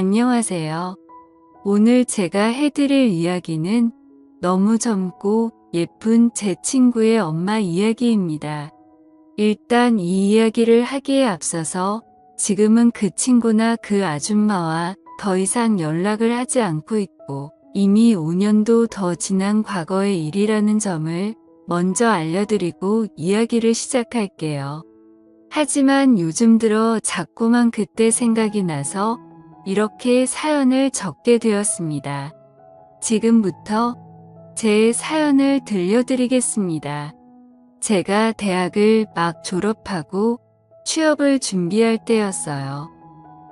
안녕하세요. 오늘 제가 해드릴 이야기는 너무 젊고 예쁜 제 친구의 엄마 이야기입니다. 일단 이 이야기를 하기에 앞서서 지금은 그 친구나 그 아줌마와 더 이상 연락을 하지 않고 있고 이미 5년도 더 지난 과거의 일이라는 점을 먼저 알려드리고 이야기를 시작할게요. 하지만 요즘 들어 자꾸만 그때 생각이 나서 이렇게 사연을 적게 되었습니다. 지금부터 제 사연을 들려드리겠습니다. 제가 대학을 막 졸업하고 취업을 준비할 때였어요.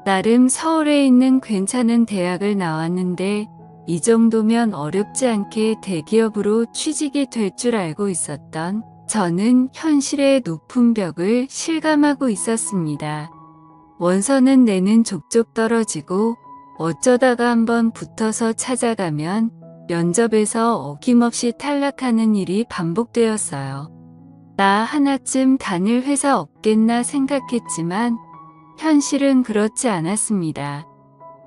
나름 서울에 있는 괜찮은 대학을 나왔는데 이 정도면 어렵지 않게 대기업으로 취직이 될 줄 알고 있었던 저는 현실의 높은 벽을 실감하고 있었습니다. 원서는 내는 족족 떨어지고 어쩌다가 한번 붙어서 찾아가면 면접에서 어김없이 탈락하는 일이 반복되었어요. 나 하나쯤 다닐 회사 없겠나 생각했지만 현실은 그렇지 않았습니다.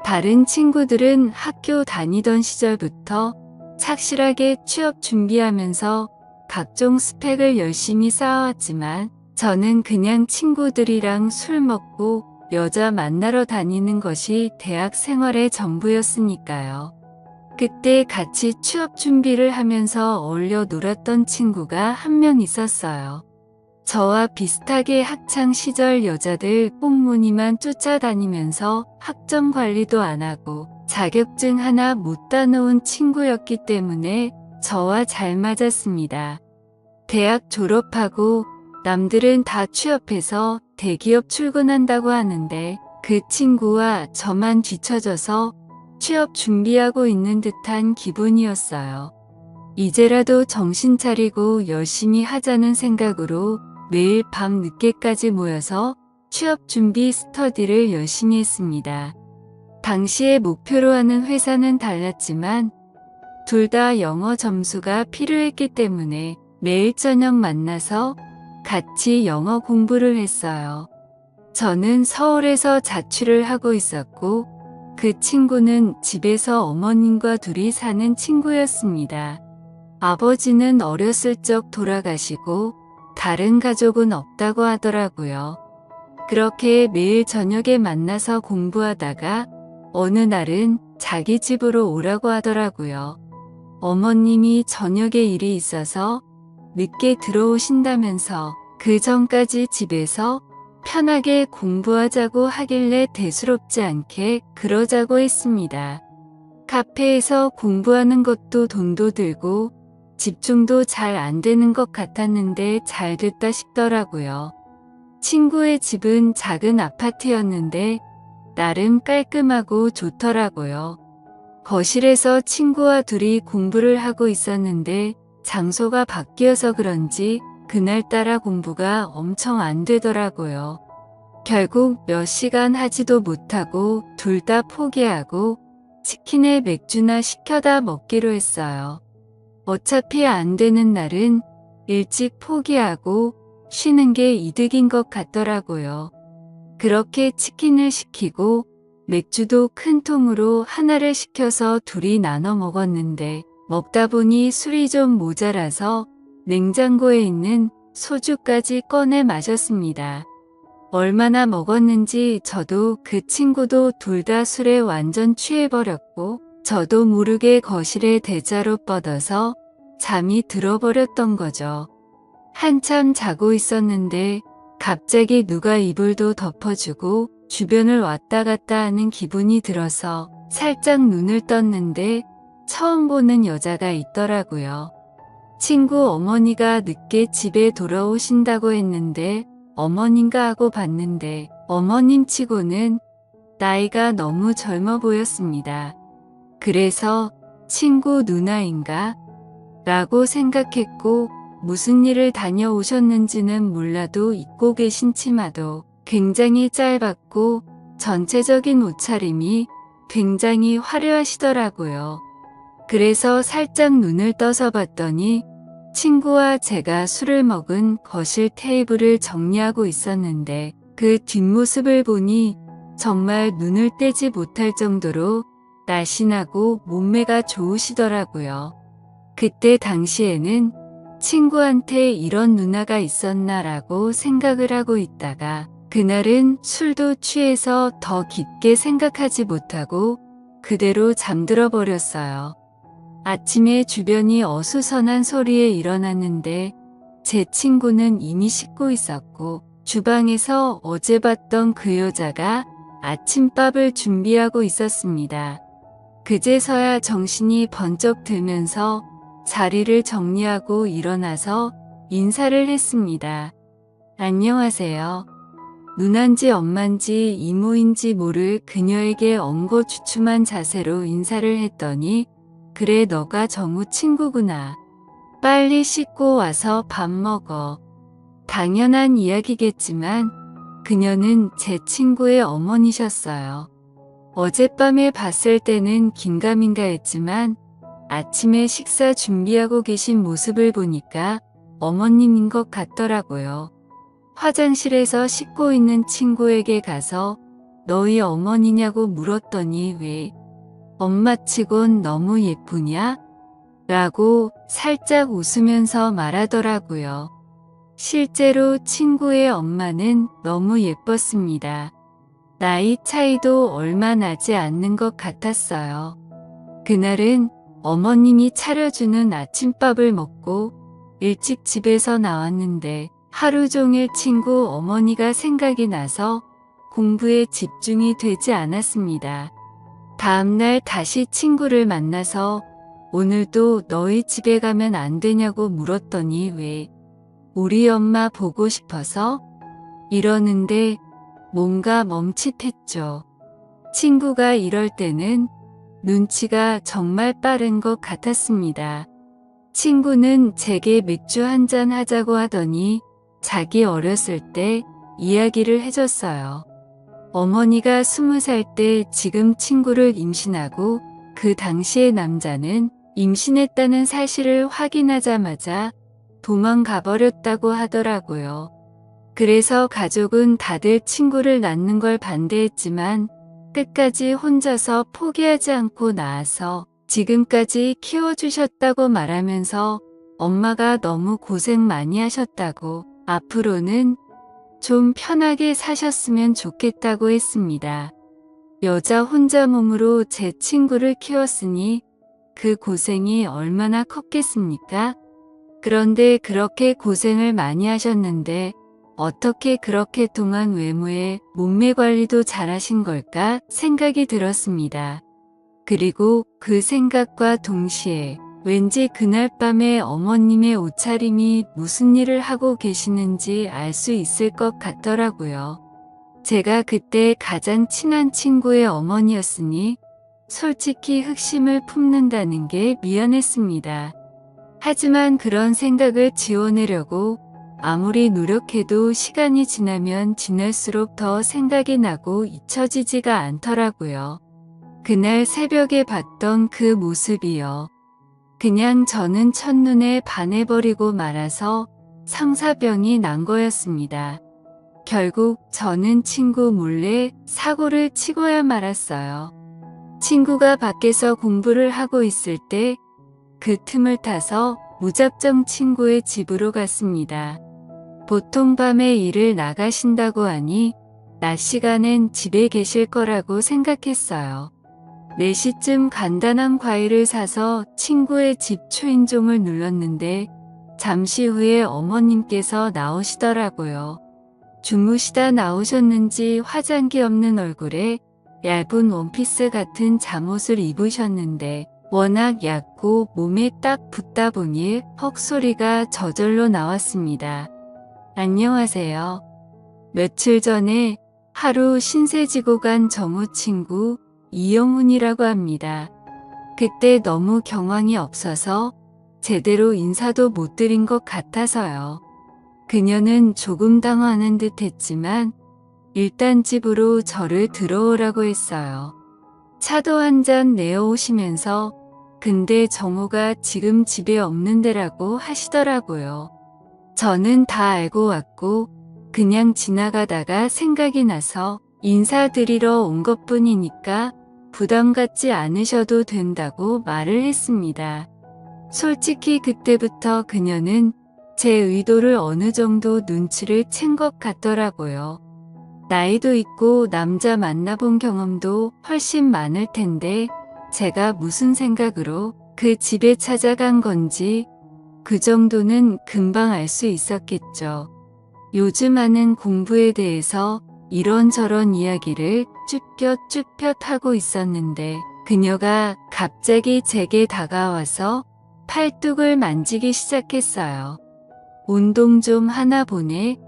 다른 친구들은 학교 다니던 시절부터 착실하게 취업 준비하면서 각종 스펙을 열심히 쌓아왔지만 저는 그냥 친구들이랑 술 먹고 여자 만나러 다니는 것이 대학 생활의 전부였으니까요. 그때 같이 취업 준비를 하면서 어울려 놀았던 친구가 한 명 있었어요. 저와 비슷하게 학창 시절 여자들 꽁무니만 쫓아다니면서 학점 관리도 안 하고 자격증 하나 못 따놓은 친구였기 때문에 저와 잘 맞았습니다. 대학 졸업하고 남들은 다 취업해서 대기업 출근한다고 하는데 그 친구와 저만 뒤처져서 취업 준비하고 있는 듯한 기분이었어요. 이제라도 정신 차리고 열심히 하자는 생각으로 매일 밤 늦게까지 모여서 취업 준비 스터디를 열심히 했습니다. 당시에 목표로 하는 회사는 달랐지만 둘 다 영어 점수가 필요했기 때문에 매일 저녁 만나서 같이 영어 공부를 했어요. 저는 서울에서 자취를 하고 있었고 그 친구는 집에서 어머님과 둘이 사는 친구였습니다. 아버지는 어렸을 적 돌아가시고 다른 가족은 없다고 하더라고요. 그렇게 매일 저녁에 만나서 공부하다가 어느 날은 자기 집으로 오라고 하더라고요. 어머님이 저녁에 일이 있어서 늦게 들어오신다면서 그 전까지 집에서 편하게 공부하자고 하길래 대수롭지 않게 그러자고 했습니다. 카페에서 공부하는 것도 돈도 들고 집중도 잘 안 되는 것 같았는데 잘 됐다 싶더라고요. 친구의 집은 작은 아파트였는데 나름 깔끔하고 좋더라고요. 거실에서 친구와 둘이 공부를 하고 있었는데 장소가 바뀌어서 그런지 그날따라 공부가 엄청 안 되더라고요. 결국 몇 시간 하지도 못하고 둘 다 포기하고 치킨에 맥주나 시켜다 먹기로 했어요. 어차피 안 되는 날은 일찍 포기하고 쉬는 게 이득인 것 같더라고요. 그렇게 치킨을 시키고 맥주도 큰 통으로 하나를 시켜서 둘이 나눠 먹었는데 먹다 보니 술이 좀 모자라서 냉장고에 있는 소주까지 꺼내 마셨습니다. 얼마나 먹었는지 저도 그 친구도 둘 다 술에 완전 취해버렸고 저도 모르게 거실에 대자로 뻗어서 잠이 들어버렸던 거죠. 한참 자고 있었는데 갑자기 누가 이불도 덮어주고 주변을 왔다 갔다 하는 기분이 들어서 살짝 눈을 떴는데 처음 보는 여자가 있더라고요. 친구 어머니가 늦게 집에 돌아오신다고 했는데 어머님가 하고 봤는데 어머님 치고는 나이가 너무 젊어 보였습니다. 그래서 친구 누나인가? 라고 생각했고 무슨 일을 다녀오셨는지는 몰라도 입고 계신 치마도 굉장히 짧았고 전체적인 옷차림이 굉장히 화려하시더라고요. 그래서 살짝 눈을 떠서 봤더니 친구와 제가 술을 먹은 거실 테이블을 정리하고 있었는데 그 뒷모습을 보니 정말 눈을 떼지 못할 정도로 날씬하고 몸매가 좋으시더라고요. 그때 당시에는 친구한테 이런 누나가 있었나라고 생각을 하고 있다가 그날은 술도 취해서 더 깊게 생각하지 못하고 그대로 잠들어 버렸어요. 아침에 주변이 어수선한 소리에 일어났는데 제 친구는 이미 씻고 있었고 주방에서 어제 봤던 그 여자가 아침밥을 준비하고 있었습니다. 그제서야 정신이 번쩍 들면서 자리를 정리하고 일어나서 인사를 했습니다. 안녕하세요. 누난지 엄만지 이모인지 모를 그녀에게 엉거주춤한 자세로 인사를 했더니 그래 너가 정우 친구구나. 빨리 씻고 와서 밥 먹어. 당연한 이야기겠지만 그녀는 제 친구의 어머니셨어요. 어젯밤에 봤을 때는 긴가민가 했지만 아침에 식사 준비하고 계신 모습을 보니까 어머님인 것 같더라고요. 화장실에서 씻고 있는 친구에게 가서 너희 어머니냐고 물었더니 왜 엄마치곤 너무 예쁘냐? 라고 살짝 웃으면서 말하더라고요. 실제로 친구의 엄마는 너무 예뻤습니다. 나이 차이도 얼마 나지 않는 것 같았어요. 그날은 어머님이 차려주는 아침밥을 먹고 일찍 집에서 나왔는데 하루 종일 친구 어머니가 생각이 나서 공부에 집중이 되지 않았습니다. 다음날 다시 친구를 만나서 오늘도 너희 집에 가면 안 되냐고 물었더니 왜 우리 엄마 보고 싶어서? 이러는데 뭔가 멈칫했죠. 친구가 이럴 때는 눈치가 정말 빠른 것 같았습니다. 친구는 제게 맥주 한잔 하자고 하더니 자기 어렸을 때 이야기를 해줬어요. 어머니가 20살 때 지금 친구를 임신하고 그 당시의 남자는 임신했다는 사실을 확인하자마자 도망가 버렸다고 하더라고요. 그래서 가족은 다들 친구를 낳는 걸 반대했지만 끝까지 혼자서 포기하지 않고 낳아서 지금까지 키워주셨다고 말하면서 엄마가 너무 고생 많이 하셨다고 앞으로는 좀 편하게 사셨으면 좋겠다고 했습니다. 여자 혼자 몸으로 제 친구를 키웠으니 그 고생이 얼마나 컸겠습니까? 그런데 그렇게 고생을 많이 하셨는데 어떻게 그렇게 동안 외모에 몸매 관리도 잘하신 걸까 생각이 들었습니다. 그리고 그 생각과 동시에 왠지 그날 밤에 어머님의 옷차림이 무슨 일을 하고 계시는지 알 수 있을 것 같더라고요. 제가 그때 가장 친한 친구의 어머니였으니 솔직히 흑심을 품는다는 게 미안했습니다. 하지만 그런 생각을 지워내려고 아무리 노력해도 시간이 지나면 지날수록 더 생각이 나고 잊혀지지가 않더라고요. 그날 새벽에 봤던 그 모습이요. 그냥 저는 첫눈에 반해버리고 말아서 상사병이 난 거였습니다. 결국 저는 친구 몰래 사고를 치고야 말았어요. 친구가 밖에서 공부를 하고 있을 때 그 틈을 타서 무작정 친구의 집으로 갔습니다. 보통 밤에 일을 나가신다고 하니 낮 시간엔 집에 계실 거라고 생각했어요. 4시쯤 간단한 과일을 사서 친구의 집 초인종을 눌렀는데 잠시 후에 어머님께서 나오시더라고요. 주무시다 나오셨는지 화장기 없는 얼굴에 얇은 원피스 같은 잠옷을 입으셨는데 워낙 얇고 몸에 딱 붙다 보니 헉 소리가 저절로 나왔습니다. 안녕하세요. 며칠 전에 하루 신세 지고 간 정우 친구 이영훈이라고 합니다. 그때 너무 경황이 없어서 제대로 인사도 못 드린 것 같아서요. 그녀는 조금 당황하는 듯 했지만 일단 집으로 저를 들어오라고 했어요. 차도 한 잔 내어오시면서 근데 정우가 지금 집에 없는데라고 하시더라고요. 저는 다 알고 왔고 그냥 지나가다가 생각이 나서 인사드리러 온 것뿐이니까 부담 갖지 않으셔도 된다고 말을 했습니다. 솔직히 그때부터 그녀는 제 의도를 어느 정도 눈치를 챈 것 같더라고요. 나이도 있고 남자 만나본 경험도 훨씬 많을 텐데 제가 무슨 생각으로 그 집에 찾아간 건지 그 정도는 금방 알 수 있었겠죠. 요즘 하는 공부에 대해서 이런저런 이야기를 쭈뼛쭈뼛 하고 있었는데 그녀가 갑자기 제게 다가와서 팔뚝을 만지기 시작했어요. 운동 좀 하나 보네.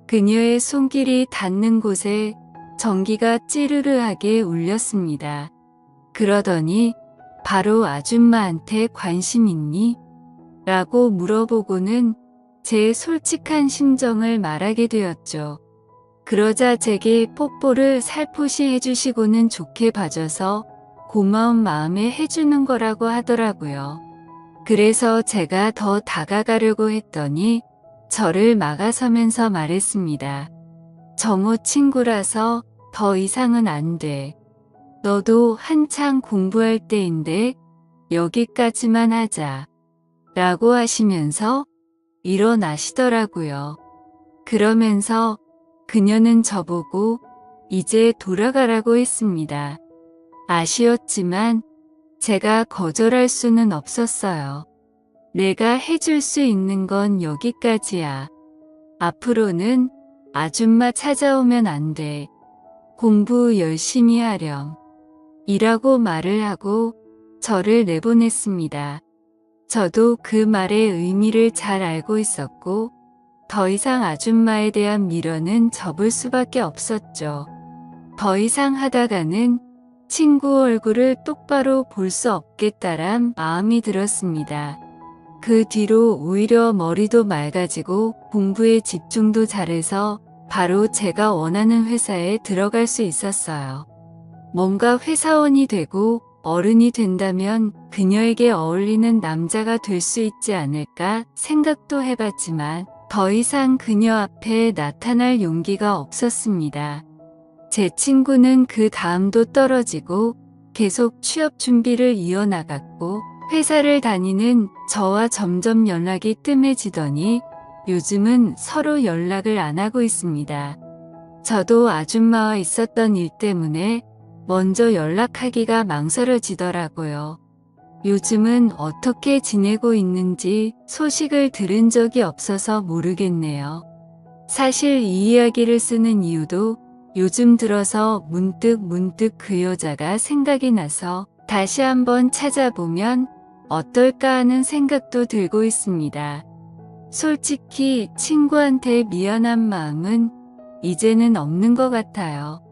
그녀의 손길이 닿는 곳에 전기가 찌르르하게 울렸습니다. 그러더니 바로 아줌마한테 관심 있니? 라고 물어보고는 제 솔직한 심정을 말하게 되었죠. 그러자 제게 뽀뽀를 살포시 해주시고는 좋게 봐줘서 고마운 마음에 해주는 거라고 하더라고요. 그래서 제가 더 다가가려고 했더니 저를 막아서면서 말했습니다. 정호 친구라서 더 이상은 안 돼. 너도 한창 공부할 때인데 여기까지만 하자. 라고 하시면서 일어나시더라고요. 그러면서 그녀는 저보고 이제 돌아가라고 했습니다. 아쉬웠지만 제가 거절할 수는 없었어요. 내가 해줄 수 있는 건 여기까지야. 앞으로는 아줌마 찾아오면 안 돼. 공부 열심히 하렴. 이라고 말을 하고 저를 내보냈습니다. 저도 그 말의 의미를 잘 알고 있었고 더 이상 아줌마에 대한 미련은 접을 수밖에 없었죠. 더 이상 하다가는 친구 얼굴을 똑바로 볼 수 없겠다란 마음이 들었습니다. 그 뒤로 오히려 머리도 맑아지고 공부에 집중도 잘해서 바로 제가 원하는 회사에 들어갈 수 있었어요. 뭔가 회사원이 되고 어른이 된다면 그녀에게 어울리는 남자가 될 수 있지 않을까 생각도 해봤지만 더 이상 그녀 앞에 나타날 용기가 없었습니다. 제 친구는 그 다음도 떨어지고 계속 취업 준비를 이어나갔고 회사를 다니는 저와 점점 연락이 뜸해지더니 요즘은 서로 연락을 안 하고 있습니다. 저도 아줌마와 있었던 일 때문에 먼저 연락하기가 망설여지더라고요. 요즘은 어떻게 지내고 있는지 소식을 들은 적이 없어서 모르겠네요. 사실 이 이야기를 쓰는 이유도 요즘 들어서 문득 그 여자가 생각이 나서 다시 한번 찾아보면 어떨까 하는 생각도 들고 있습니다. 솔직히 친구한테 미안한 마음은 이제는 없는 것 같아요.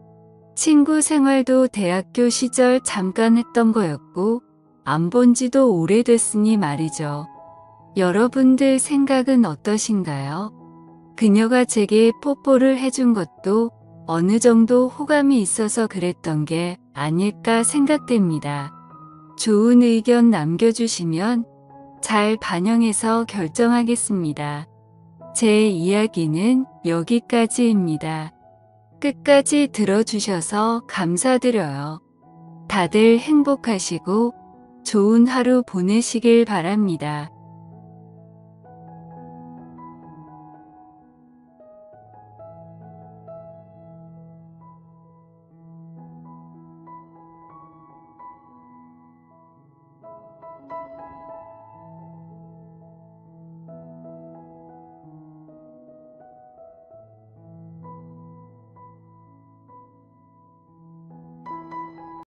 친구 생활도 대학교 시절 잠깐 했던 거였고 안 본 지도 오래됐으니 말이죠. 여러분들 생각은 어떠신가요? 그녀가 제게 뽀뽀를 해준 것도 어느 정도 호감이 있어서 그랬던 게 아닐까 생각됩니다. 좋은 의견 남겨주시면 잘 반영해서 결정하겠습니다. 제 이야기는 여기까지입니다. 끝까지 들어주셔서 감사드려요. 다들 행복하시고 좋은 하루 보내시길 바랍니다.